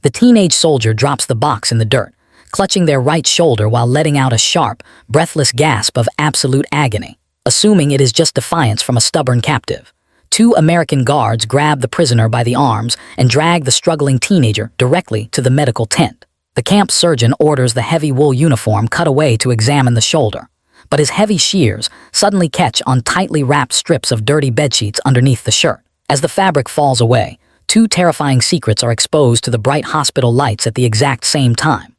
The teenage soldier drops the box in the dirt, clutching their right shoulder while letting out a sharp, breathless gasp of absolute agony. Assuming it is just defiance from a stubborn captive, 2 American guards grab the prisoner by the arms and drag the struggling teenager directly to the medical tent. The camp surgeon orders the heavy wool uniform cut away to examine the shoulder, but his heavy shears suddenly catch on tightly wrapped strips of dirty bedsheets underneath the shirt. As the fabric falls away, 2 terrifying secrets are exposed to the bright hospital lights at the exact same time.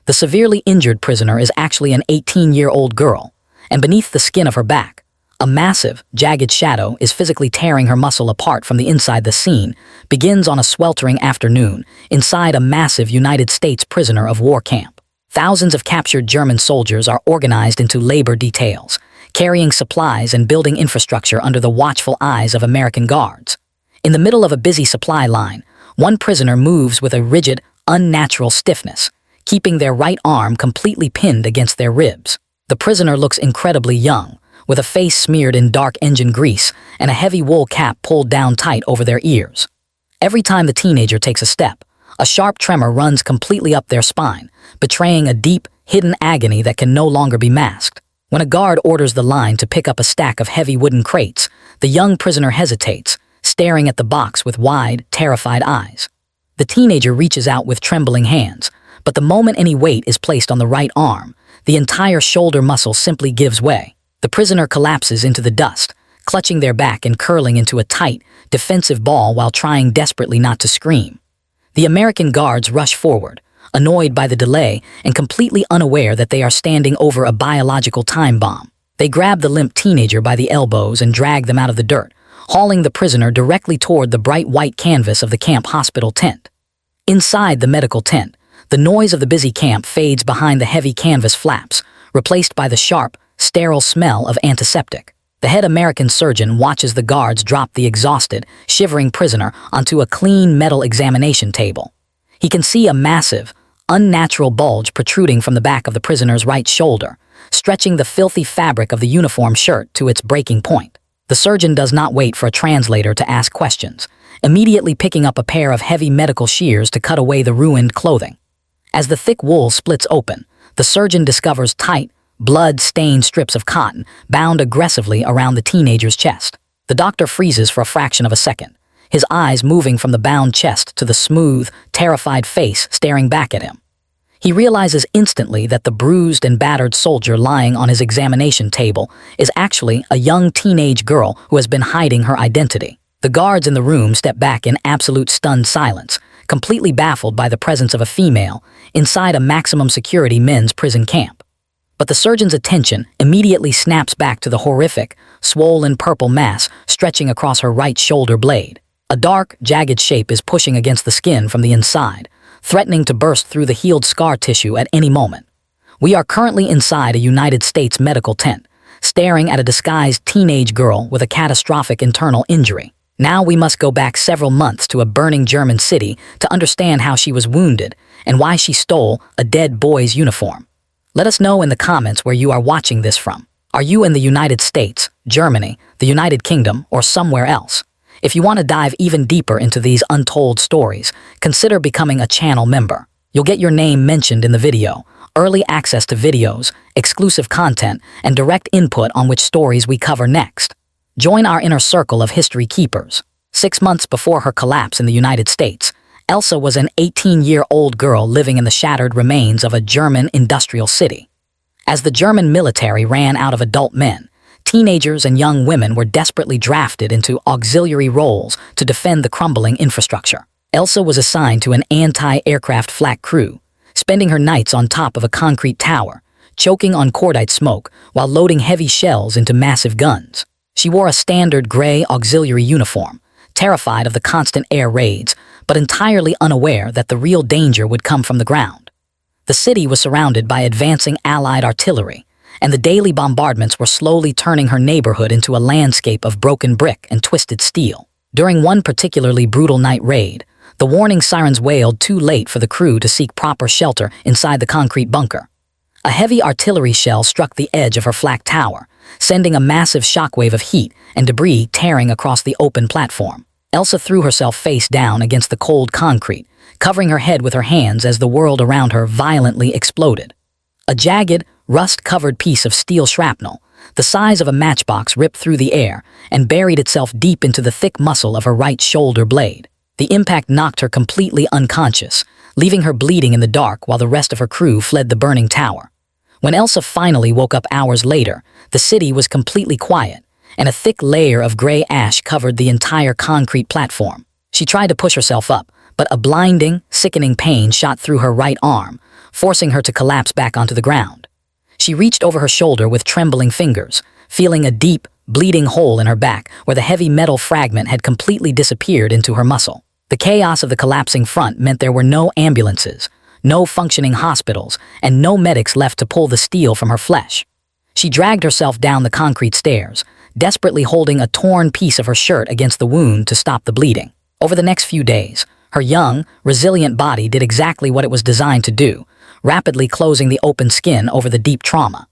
The severely injured prisoner is actually an 18-year-old girl, and beneath the skin of her back, a massive, jagged shadow is physically tearing her muscle apart from the inside. The scene begins on a sweltering afternoon inside a massive United States prisoner of war camp. Thousands of captured German soldiers are organized into labor details, carrying supplies and building infrastructure under the watchful eyes of American guards. In the middle of a busy supply line, one prisoner moves with a rigid, unnatural stiffness, keeping their right arm completely pinned against their ribs. The prisoner looks incredibly young, with a face smeared in dark engine grease and a heavy wool cap pulled down tight over their ears. Every time the teenager takes a step, a sharp tremor runs completely up their spine, betraying a deep, hidden agony that can no longer be masked. When a guard orders the line to pick up a stack of heavy wooden crates, the young prisoner hesitates, staring at the box with wide, terrified eyes. The teenager reaches out with trembling hands, but the moment any weight is placed on the right arm, the entire shoulder muscle simply gives way. The prisoner collapses into the dust, clutching their back and curling into a tight, defensive ball while trying desperately not to scream. The American guards rush forward, annoyed by the delay and completely unaware that they are standing over a biological time bomb. They grab the limp teenager by the elbows and drag them out of the dirt, hauling the prisoner directly toward the bright white canvas of the camp hospital tent. Inside the medical tent, the noise of the busy camp fades behind the heavy canvas flaps, replaced by the sharp, sterile smell of antiseptic. The head American surgeon watches the guards drop the exhausted, shivering prisoner onto a clean metal examination table. He can see a massive, unnatural bulge protruding from the back of the prisoner's right shoulder, stretching the filthy fabric of the uniform shirt to its breaking point. The surgeon does not wait for a translator to ask questions, immediately picking up a pair of heavy medical shears to cut away the ruined clothing. As the thick wool splits open, the surgeon discovers tight, blood-stained strips of cotton bound aggressively around the teenager's chest. The doctor freezes for a fraction of a second, his eyes moving from the bound chest to the smooth, terrified face staring back at him. He realizes instantly that the bruised and battered soldier lying on his examination table is actually a young teenage girl who has been hiding her identity. The guards in the room step back in absolute stunned silence, completely baffled by the presence of a female inside a maximum security men's prison camp. But the surgeon's attention immediately snaps back to the horrific, swollen purple mass stretching across her right shoulder blade. A dark, jagged shape is pushing against the skin from the inside, threatening to burst through the healed scar tissue at any moment. We are currently inside a United States medical tent, staring at a disguised teenage girl with a catastrophic internal injury. Now we must go back several months to a burning German city to understand how she was wounded and why she stole a dead boy's uniform. Let us know in the comments where you are watching this from. Are you in the United States, Germany, the United Kingdom, or somewhere else? If you want to dive even deeper into these untold stories, consider becoming a channel member. You'll get your name mentioned in the video, early access to videos, exclusive content, and direct input on which stories we cover next. Join our inner circle of history keepers. 6 months before her collapse in the United States, Elsa was an 18-year-old girl living in the shattered remains of a German industrial city. As the German military ran out of adult men, teenagers and young women were desperately drafted into auxiliary roles to defend the crumbling infrastructure. Elsa was assigned to an anti-aircraft flak crew, spending her nights on top of a concrete tower, choking on cordite smoke while loading heavy shells into massive guns. She wore a standard gray auxiliary uniform, terrified of the constant air raids, but entirely unaware that the real danger would come from the ground. The city was surrounded by advancing Allied artillery, and the daily bombardments were slowly turning her neighborhood into a landscape of broken brick and twisted steel. During one particularly brutal night raid, the warning sirens wailed too late for the crew to seek proper shelter inside the concrete bunker. A heavy artillery shell struck the edge of her flak tower, sending a massive shockwave of heat and debris tearing across the open platform. Elsa threw herself face down against the cold concrete, covering her head with her hands as the world around her violently exploded. A jagged, rust-covered piece of steel shrapnel, the size of a matchbox, ripped through the air and buried itself deep into the thick muscle of her right shoulder blade. The impact knocked her completely unconscious, leaving her bleeding in the dark while the rest of her crew fled the burning tower. When Elsa finally woke up hours later, the city was completely quiet, and a thick layer of gray ash covered the entire concrete platform. She tried to push herself up, but a blinding, sickening pain shot through her right arm, forcing her to collapse back onto the ground. She reached over her shoulder with trembling fingers, feeling a deep, bleeding hole in her back where the heavy metal fragment had completely disappeared into her muscle. The chaos of the collapsing front meant there were no ambulances, no functioning hospitals, and no medics left to pull the steel from her flesh. She dragged herself down the concrete stairs, desperately holding a torn piece of her shirt against the wound to stop the bleeding. Over the next few days, her young, resilient body did exactly what it was designed to do, rapidly closing the open skin over the deep trauma.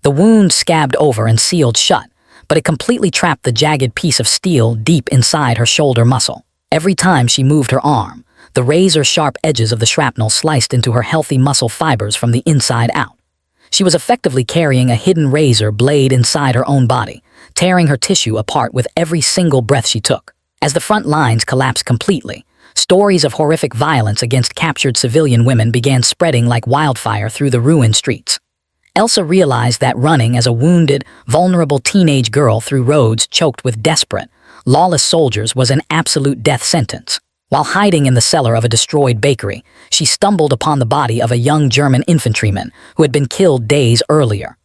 The wound scabbed over and sealed shut, but it completely trapped the jagged piece of steel deep inside her shoulder muscle. Every time she moved her arm, the razor-sharp edges of the shrapnel sliced into her healthy muscle fibers from the inside out. She was effectively carrying a hidden razor blade inside her own body, tearing her tissue apart with every single breath she took. As the front lines collapsed completely, stories of horrific violence against captured civilian women began spreading like wildfire through the ruined streets. Elsa realized that running as a wounded, vulnerable teenage girl through roads choked with desperate, lawless soldiers was an absolute death sentence. While hiding in the cellar of a destroyed bakery, she stumbled upon the body of a young German infantryman who had been killed days earlier.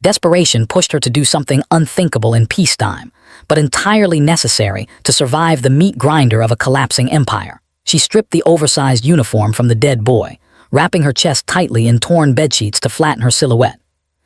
Desperation pushed her to do something unthinkable in peacetime, but entirely necessary to survive the meat grinder of a collapsing empire. She stripped the oversized uniform from the dead boy, wrapping her chest tightly in torn bedsheets to flatten her silhouette.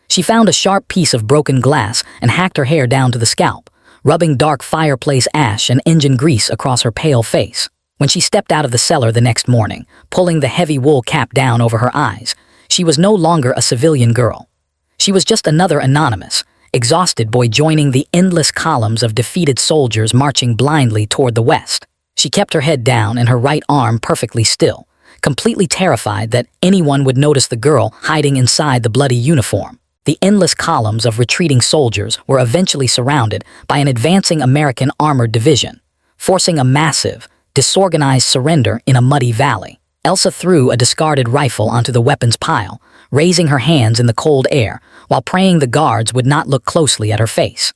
She found a sharp piece of broken glass and hacked her hair down to the scalp, rubbing dark fireplace ash and engine grease across her pale face. When she stepped out of the cellar the next morning, pulling the heavy wool cap down over her eyes, she was no longer a civilian girl. She was just another anonymous, exhausted boy joining the endless columns of defeated soldiers marching blindly toward the west. She kept her head down and her right arm perfectly still, completely terrified that anyone would notice the girl hiding inside the bloody uniform. The endless columns of retreating soldiers were eventually surrounded by an advancing American armored division, forcing a massive, disorganized surrender in a muddy valley. Elsa threw a discarded rifle onto the weapons pile, raising her hands in the cold air while praying the guards would not look closely at her face.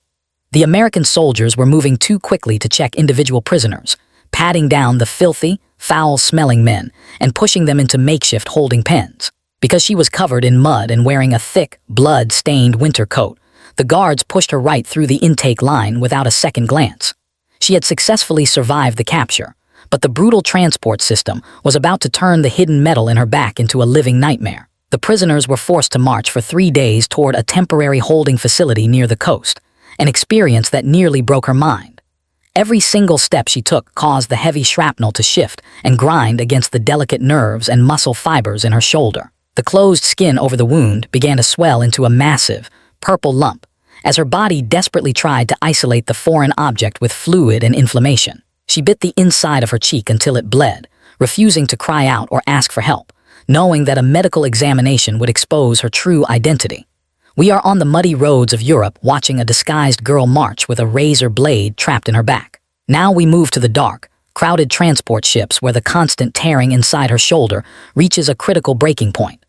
The American soldiers were moving too quickly to check individual prisoners, patting down the filthy, foul-smelling men and pushing them into makeshift holding pens. Because she was covered in mud and wearing a thick, blood-stained winter coat, the guards pushed her right through the intake line without a second glance. She had successfully survived the capture, but the brutal transport system was about to turn the hidden metal in her back into a living nightmare. The prisoners were forced to march for 3 days toward a temporary holding facility near the coast, an experience that nearly broke her mind. Every single step she took caused the heavy shrapnel to shift and grind against the delicate nerves and muscle fibers in her shoulder. The closed skin over the wound began to swell into a massive, purple lump as her body desperately tried to isolate the foreign object with fluid and inflammation. She bit the inside of her cheek until it bled, refusing to cry out or ask for help, knowing that a medical examination would expose her true identity. We are on the muddy roads of Europe watching a disguised girl march with a razor blade trapped in her back. Now we move to the dark, crowded transport ships where the constant tearing inside her shoulder reaches a critical breaking point.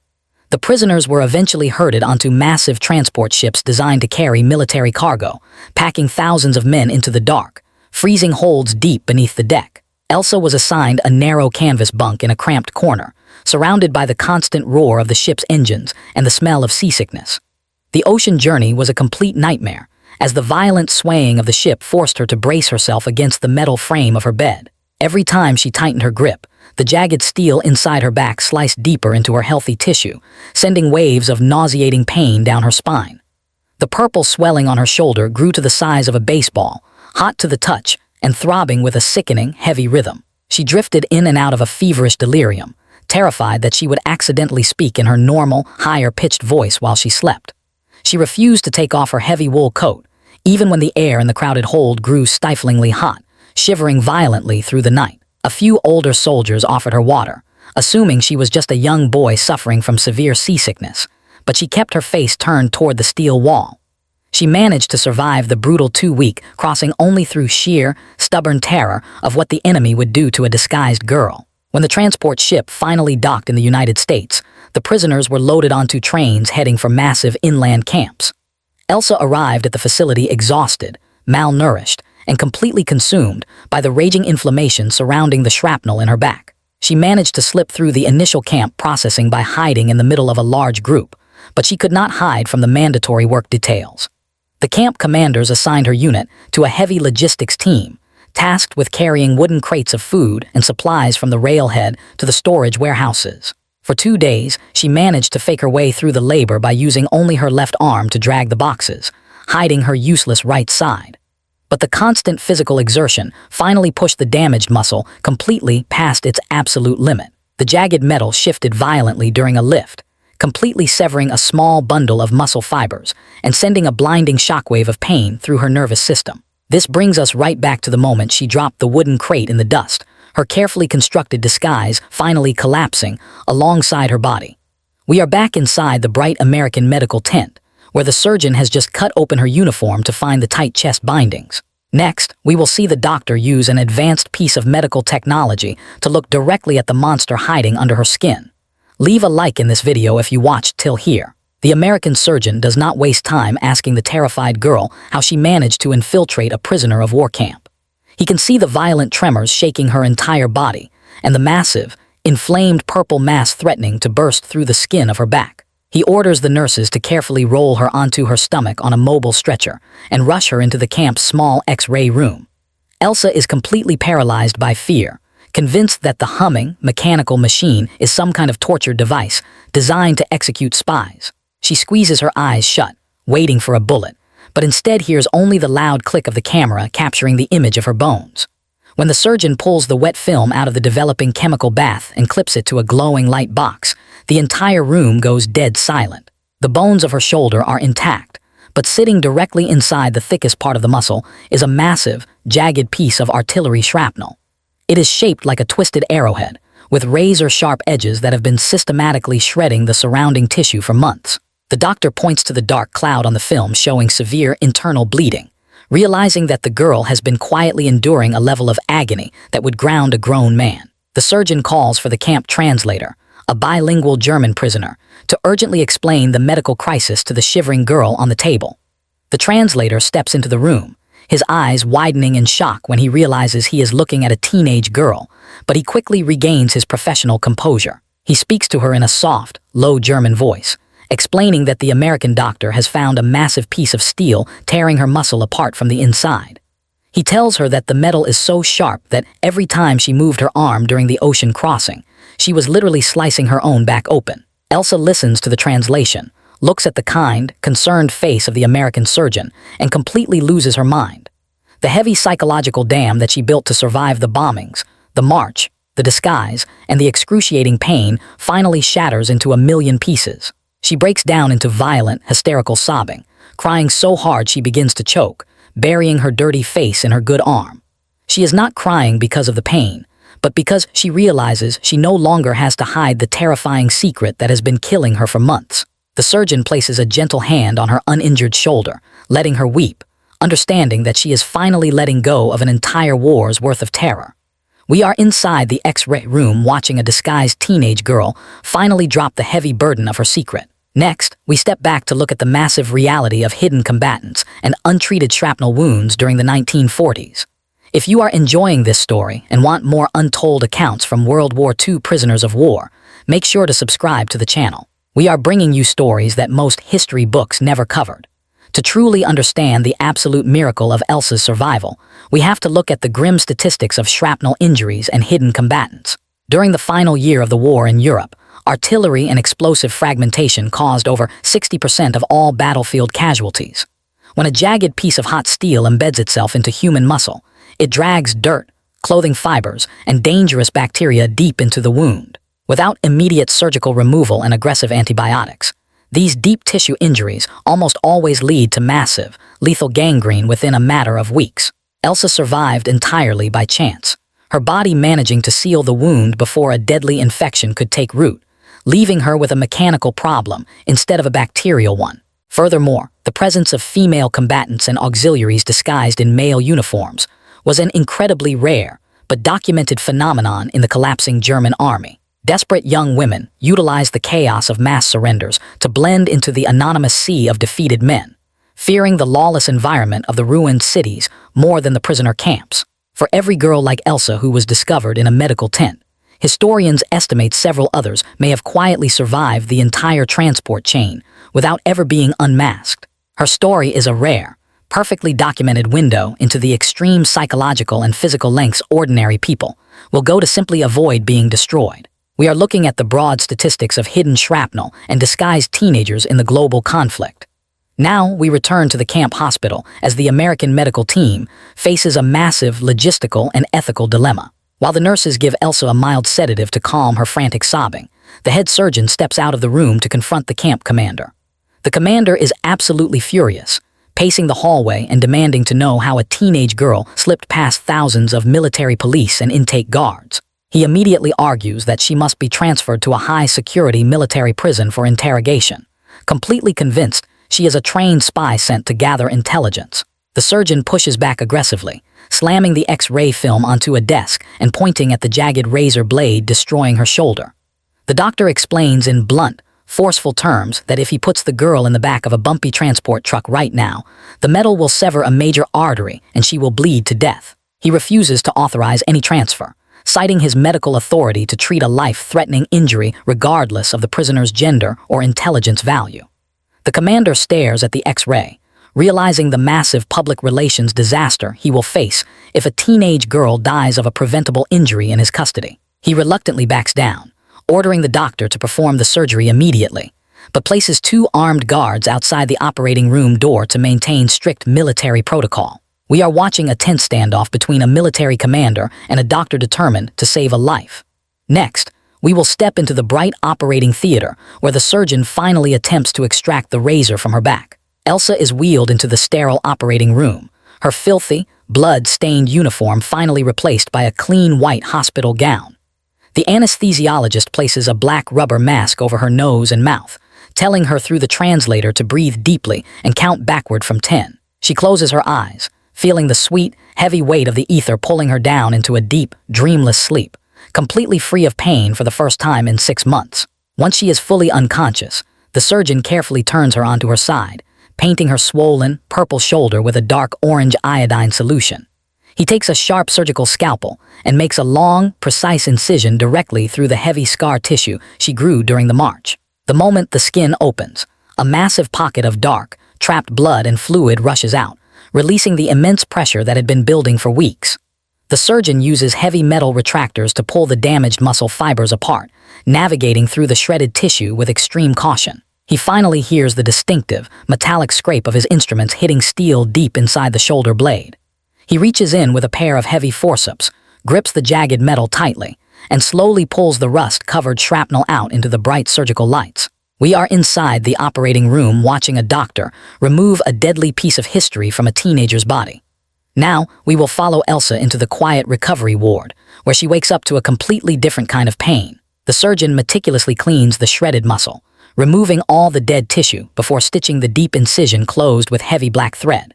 The prisoners were eventually herded onto massive transport ships designed to carry military cargo, packing thousands of men into the dark, freezing holds deep beneath the deck. Elsa was assigned a narrow canvas bunk in a cramped corner, surrounded by the constant roar of the ship's engines and the smell of seasickness. The ocean journey was a complete nightmare, as the violent swaying of the ship forced her to brace herself against the metal frame of her bed. Every time she tightened her grip, the jagged steel inside her back sliced deeper into her healthy tissue, sending waves of nauseating pain down her spine. The purple swelling on her shoulder grew to the size of a baseball, hot to the touch and throbbing with a sickening, heavy rhythm. She drifted in and out of a feverish delirium, terrified that she would accidentally speak in her normal, higher-pitched voice while she slept. She refused to take off her heavy wool coat, even when the air in the crowded hold grew stiflingly hot, shivering violently through the night. A few older soldiers offered her water, assuming she was just a young boy suffering from severe seasickness, but she kept her face turned toward the steel wall. She managed to survive the brutal 2-week crossing only through sheer, stubborn terror of what the enemy would do to a disguised girl. When the transport ship finally docked in the United States, the prisoners were loaded onto trains heading for massive inland camps. Elsa arrived at the facility exhausted, malnourished, and completely consumed by the raging inflammation surrounding the shrapnel in her back. She managed to slip through the initial camp processing by hiding in the middle of a large group, but she could not hide from the mandatory work details. The camp commanders assigned her unit to a heavy logistics team, tasked with carrying wooden crates of food and supplies from the railhead to the storage warehouses. For 2 days, she managed to fake her way through the labor by using only her left arm to drag the boxes, hiding her useless right side. But the constant physical exertion finally pushed the damaged muscle completely past its absolute limit. The jagged metal shifted violently during a lift, completely severing a small bundle of muscle fibers and sending a blinding shockwave of pain through her nervous system. This brings us right back to the moment she dropped the wooden crate in the dust, her carefully constructed disguise finally collapsing alongside her body. We are back inside the bright American medical tent, where the surgeon has just cut open her uniform to find the tight chest bindings. Next, we will see the doctor use an advanced piece of medical technology to look directly at the monster hiding under her skin. Leave a like in this video if you watched till here. The American surgeon does not waste time asking the terrified girl how she managed to infiltrate a prisoner of war camp. He can see the violent tremors shaking her entire body and the massive, inflamed purple mass threatening to burst through the skin of her back. He orders the nurses to carefully roll her onto her stomach on a mobile stretcher and rush her into the camp's small X-ray room. Elsa is completely paralyzed by fear, convinced that the humming, mechanical machine is some kind of torture device designed to execute spies. She squeezes her eyes shut, waiting for a bullet, but instead hears only the loud click of the camera capturing the image of her bones. When the surgeon pulls the wet film out of the developing chemical bath and clips it to a glowing light box, the entire room goes dead silent. The bones of her shoulder are intact, but sitting directly inside the thickest part of the muscle is a massive, jagged piece of artillery shrapnel. It is shaped like a twisted arrowhead, with razor-sharp edges that have been systematically shredding the surrounding tissue for months. The doctor points to the dark cloud on the film showing severe internal bleeding, realizing that the girl has been quietly enduring a level of agony that would ground a grown man. The surgeon calls for the camp translator, a bilingual German prisoner, to urgently explain the medical crisis to the shivering girl on the table. The translator steps into the room, his eyes widening in shock when he realizes he is looking at a teenage girl, but he quickly regains his professional composure. He speaks to her in a soft, low German voice, explaining that the American doctor has found a massive piece of steel tearing her muscle apart from the inside. He tells her that the metal is so sharp that every time she moved her arm during the ocean crossing, she was literally slicing her own back open. Elsa listens to the translation, looks at the kind, concerned face of the American surgeon, and completely loses her mind. The heavy psychological dam that she built to survive the bombings, the march, the disguise, and the excruciating pain finally shatters into a million pieces. She breaks down into violent, hysterical sobbing, crying so hard she begins to choke, burying her dirty face in her good arm. She is not crying because of the pain, but because she realizes she no longer has to hide the terrifying secret that has been killing her for months. The surgeon places a gentle hand on her uninjured shoulder, letting her weep, understanding that she is finally letting go of an entire war's worth of terror. We are inside the X-ray room watching a disguised teenage girl finally drop the heavy burden of her secret. Next, we step back to look at the massive reality of hidden combatants and untreated shrapnel wounds during the 1940s. If you are enjoying this story and want more untold accounts from World War II prisoners of war, make sure to subscribe to the channel. We are bringing you stories that most history books never covered. To truly understand the absolute miracle of Elsa's survival, we have to look at the grim statistics of shrapnel injuries and hidden combatants. During the final year of the war in Europe, artillery and explosive fragmentation caused over 60% of all battlefield casualties. When a jagged piece of hot steel embeds itself into human muscle, it drags dirt, clothing fibers, and dangerous bacteria deep into the wound. Without immediate surgical removal and aggressive antibiotics, these deep tissue injuries almost always lead to massive, lethal gangrene within a matter of weeks. Elsa survived entirely by chance. her body managing to seal the wound before a deadly infection could take root, leaving her with a mechanical problem instead of a bacterial one. Furthermore, the presence of female combatants and auxiliaries disguised in male uniforms was an incredibly rare but documented phenomenon in the collapsing German army. Desperate young women utilized the chaos of mass surrenders to blend into the anonymous sea of defeated men, fearing the lawless environment of the ruined cities more than the prisoner camps. For every girl like Elsa who was discovered in a medical tent, historians estimate several others may have quietly survived the entire transport chain without ever being unmasked. Her story is a rare, perfectly documented window into the extreme psychological and physical lengths ordinary people will go to simply avoid being destroyed. We are looking at the broad statistics of hidden shrapnel and disguised teenagers in the global conflict. Now we return to the camp hospital as the American medical team faces a massive logistical and ethical dilemma. While the nurses give Elsa a mild sedative to calm her frantic sobbing, the head surgeon steps out of the room to confront the camp commander. The commander is absolutely furious, pacing the hallway and demanding to know how a teenage girl slipped past thousands of military police and intake guards. He immediately argues that she must be transferred to a high-security military prison for interrogation, completely convinced she is a trained spy sent to gather intelligence. The surgeon pushes back aggressively, slamming the X-ray film onto a desk and pointing at the jagged razor blade destroying her shoulder. The doctor explains in blunt, forceful terms that if he puts the girl in the back of a bumpy transport truck right now, the metal will sever a major artery and she will bleed to death. He refuses to authorize any transfer, citing his medical authority to treat a life-threatening injury regardless of the prisoner's gender or intelligence value. The commander stares at the X-ray, realizing the massive public relations disaster he will face if a teenage girl dies of a preventable injury in his custody. He reluctantly backs down, ordering the doctor to perform the surgery immediately, but places 2 armed guards outside the operating room door to maintain strict military protocol. We are watching a tense standoff between a military commander and a doctor determined to save a life. Next, we will step into the bright operating theater where the surgeon finally attempts to extract the razor from her back. Elsa is wheeled into the sterile operating room, her filthy, blood-stained uniform finally replaced by a clean white hospital gown. The anesthesiologist places a black rubber mask over her nose and mouth, telling her through the translator to breathe deeply and count backward from 10. She closes her eyes, feeling the sweet, heavy weight of the ether pulling her down into a deep, dreamless sleep, completely free of pain for the first time in 6 months. Once she is fully unconscious, the surgeon carefully turns her onto her side, painting her swollen, purple shoulder with a dark orange iodine solution. He takes a sharp surgical scalpel and makes a long, precise incision directly through the heavy scar tissue she grew during the march. The moment the skin opens, a massive pocket of dark, trapped blood and fluid rushes out, releasing the immense pressure that had been building for weeks. The surgeon uses heavy metal retractors to pull the damaged muscle fibers apart, navigating through the shredded tissue with extreme caution. He finally hears the distinctive, metallic scrape of his instruments hitting steel deep inside the shoulder blade. He reaches in with a pair of heavy forceps, grips the jagged metal tightly, and slowly pulls the rust-covered shrapnel out into the bright surgical lights. We are inside the operating room watching a doctor remove a deadly piece of history from a teenager's body. Now, we will follow Elsa into the quiet recovery ward, where she wakes up to a completely different kind of pain. The surgeon meticulously cleans the shredded muscle, removing all the dead tissue before stitching the deep incision closed with heavy black thread.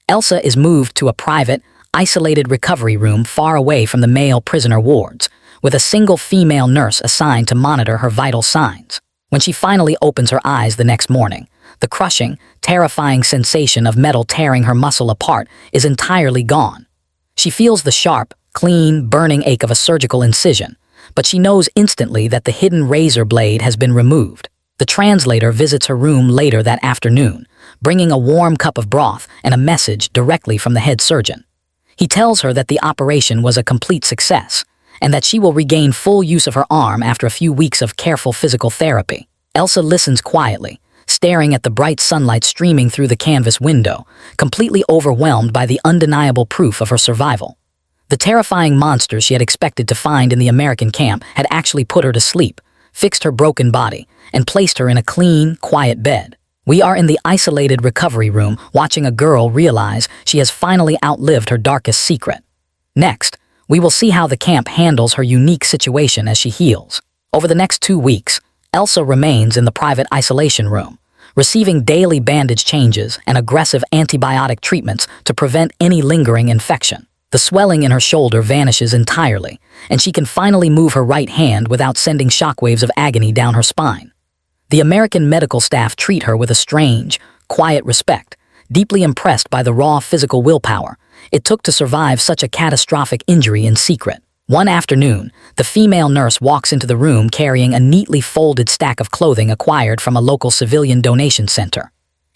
Elsa is moved to a private, isolated recovery room far away from the male prisoner wards, with a single female nurse assigned to monitor her vital signs. When she finally opens her eyes the next morning, the crushing, terrifying sensation of metal tearing her muscle apart is entirely gone. She feels the sharp, clean, burning ache of a surgical incision, but she knows instantly that the hidden razor blade has been removed. The translator visits her room later that afternoon, bringing a warm cup of broth and a message directly from the head surgeon. He tells her that the operation was a complete success, and that she will regain full use of her arm after a few weeks of careful physical therapy. Elsa listens quietly, staring at the bright sunlight streaming through the canvas window, completely overwhelmed by the undeniable proof of her survival. The terrifying monsters she had expected to find in the American camp had actually put her to sleep, fixed her broken body, and placed her in a clean, quiet bed. We are in the isolated recovery room watching a girl realize she has finally outlived her darkest secret. Next, We will see how the camp handles her unique situation as she heals. Over the next 2 weeks, Elsa remains in the private isolation room, receiving daily bandage changes and aggressive antibiotic treatments to prevent any lingering infection. The swelling in her shoulder vanishes entirely, and she can finally move her right hand without sending shockwaves of agony down her spine. The American medical staff treat her with a strange, quiet respect, deeply impressed by the raw physical willpower it took to survive such a catastrophic injury in secret. One afternoon, the female nurse walks into the room carrying a neatly folded stack of clothing acquired from a local civilian donation center.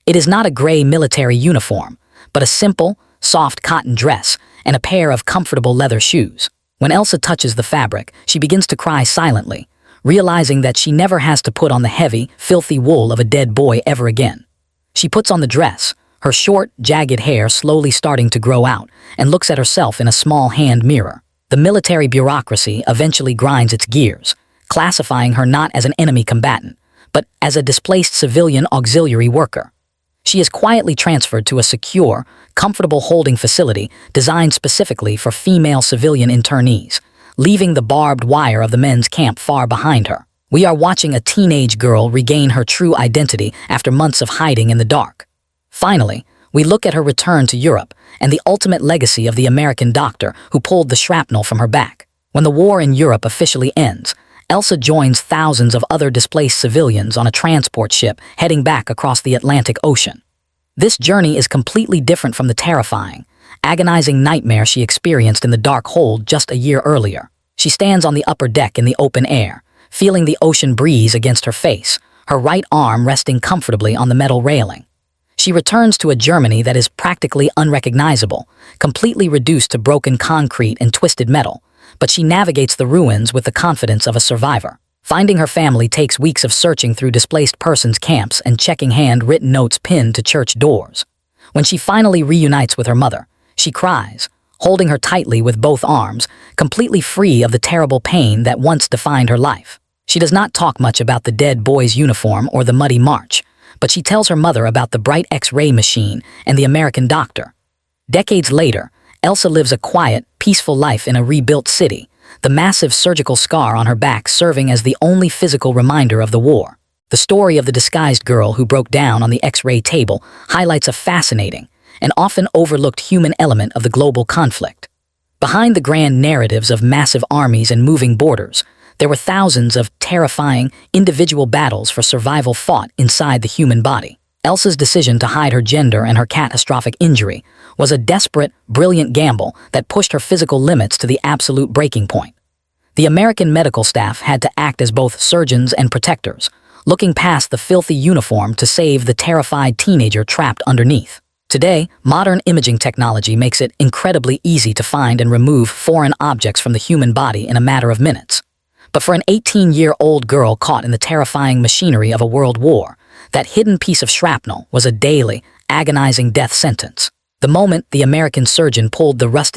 It is not a gray military uniform, but a simple, soft cotton dress and a pair of comfortable leather shoes. When Elsa touches the fabric, she begins to cry silently, realizing that she never has to put on the heavy, filthy wool of a dead boy ever again. She puts on the dress, her short, jagged hair slowly starting to grow out, and looks at herself in a small hand mirror. The military bureaucracy eventually grinds its gears, classifying her not as an enemy combatant, but as a displaced civilian auxiliary worker. She is quietly transferred to a secure, comfortable holding facility designed specifically for female civilian internees, leaving the barbed wire of the men's camp far behind her. We are watching a teenage girl regain her true identity after months of hiding in the dark. Finally, we look at her return to Europe and the ultimate legacy of the American doctor who pulled the shrapnel from her back. When the war in Europe officially ends, Elsa joins thousands of other displaced civilians on a transport ship heading back across the Atlantic Ocean. This journey is completely different from the terrifying, agonizing nightmare she experienced in the dark hold just a year earlier. She stands on the upper deck in the open air, feeling the ocean breeze against her face, her right arm resting comfortably on the metal railing. She returns to a Germany that is practically unrecognizable, completely reduced to broken concrete and twisted metal, but she navigates the ruins with the confidence of a survivor. Finding her family takes weeks of searching through displaced persons camps and checking handwritten notes pinned to church doors. When she finally reunites with her mother, she cries, holding her tightly with both arms, completely free of the terrible pain that once defined her life. She does not talk much about the dead boy's uniform or the muddy march, but she tells her mother about the bright X-ray machine and the American doctor. Decades later, Elsa lives a quiet, peaceful life in a rebuilt city, the massive surgical scar on her back serving as the only physical reminder of the war. The story of the disguised girl who broke down on the X-ray table highlights a fascinating and often overlooked human element of the global conflict. Behind the grand narratives of massive armies and moving borders, there were thousands of terrifying, individual battles for survival fought inside the human body. Elsa's decision to hide her gender and her catastrophic injury was a desperate, brilliant gamble that pushed her physical limits to the absolute breaking point. The American medical staff had to act as both surgeons and protectors, looking past the filthy uniform to save the terrified teenager trapped underneath. Today, modern imaging technology makes it incredibly easy to find and remove foreign objects from the human body in a matter of minutes. But for an 18-year-old girl caught in the terrifying machinery of a world war, that hidden piece of shrapnel was a daily, agonizing death sentence. The moment the American surgeon pulled the rusted